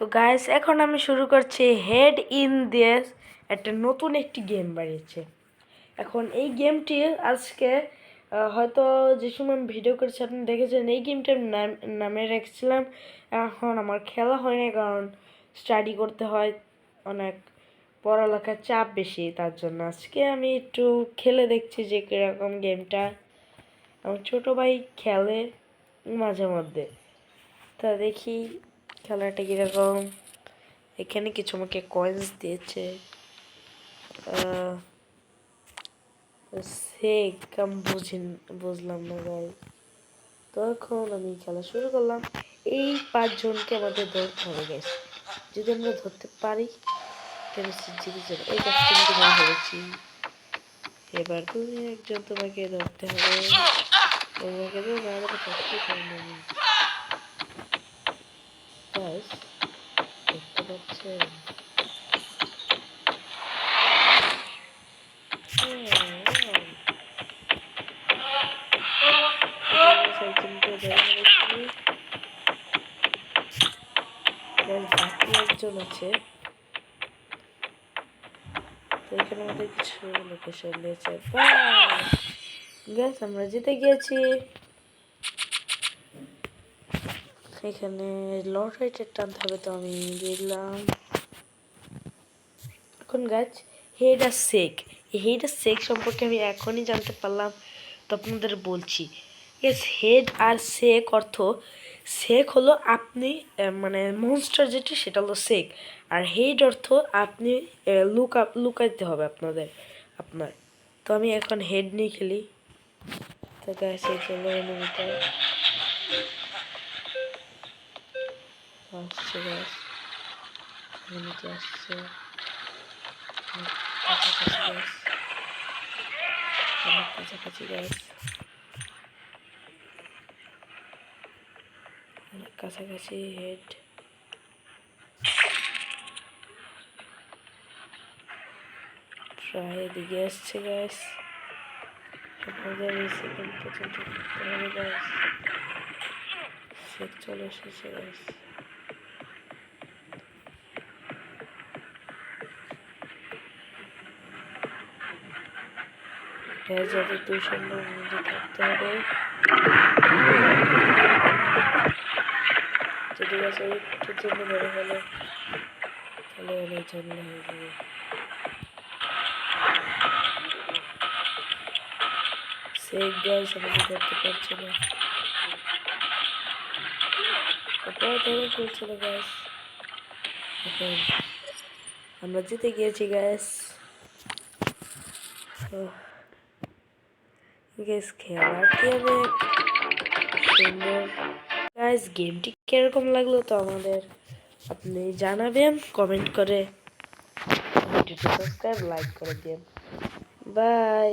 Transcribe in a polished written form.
তো গাইস এখন আমি শুরু করছি হেড ইন দিস। একটা নতুন একটি গেম বানিয়েছে। এখন এই গেমটি আজকে হয়তো যে সময় আমি ভিডিও করেছি আপনি দেখেছেন, এই গেমটার নামে রেখেছিলাম। এখন আমার খেলা হয়নি কারণ স্টাডি করতে হয়, অনেক পড়ালেখার চাপ বেশি, তার জন্য আজকে আমি একটু খেলে দেখছি যে কীরকম গেমটা। আমার ছোটো ভাই খেলে মাঝে মধ্যে, তা দেখি খেলাটা কীরকম। এখানে কিছু আমাকে কয়েন্স দিয়েছে, বুঝলাম না ভাই। তখন আমি খেলা শুরু করলাম। এই 5 জনকে আমাদের ধরতে হবে গাইস। যদি আমরা ধরতে পারি জিতে যাবে। এই গাছটা আমি ধরেছি। এবার তুমি একজন, তোমাকে ধরতে হবে। তোমাকে তো বাইরে থাকতে পারবো না গাইস, দেখতে পাচ্ছেন? বাকি একজন আছে, তো এখানে আমাদের কিছু লোকেশন দিয়েছে। গ্যাস আমরা জিতে গিয়েছি। এখানে লটারিটা টানতে হবে, তো আমি দিলাম। এখন গাছ হেড আর সেক, হেড আর সেক সম্পর্কে আমি এখনই জানতে পারলাম, তো আপনাদের বলছি। ইয়েস, হেড আর সেক অর্থ, সেক হলো আপনি মানে মনস্টার যেটি সেটা হলো সেক, আর হেড অর্থ আপনি লুকাইতে হবে আপনার। তো আমি এখন হেড নিয়ে খেলি। তো গাছ এই চলো এনিমিটা আসছে, গাছ এনিমিটা আসছে কাছাকাছি গাছ, অনেক কাছাকাছি। হেড প্রায় এদিকে আসছে গাছ। সেকেন্ড পর্যন্ত করতে হবে গাছ। সেক চলে এসেছে গাছ। যাতে 200 মধ্যে থাকতে হবে। যদি গাছ একটুর জন্য ধরে ফেলে তাহলে অনেক ঝামেলা হয়ে যাবে। সেক গাছ আমাকে ধরতে পারছে না, ধরে ফেলছিল গাছ। এখন আমরা জিতে গিয়েছি গাছ। খেলাটি অনেক সুন্দর গাইস। গেমটি কিরকম লাগলো তো আমাদের আপনি জানাবেন কমেন্ট করে, সাবস্ক্রাইব লাইক করে দিন। বাই।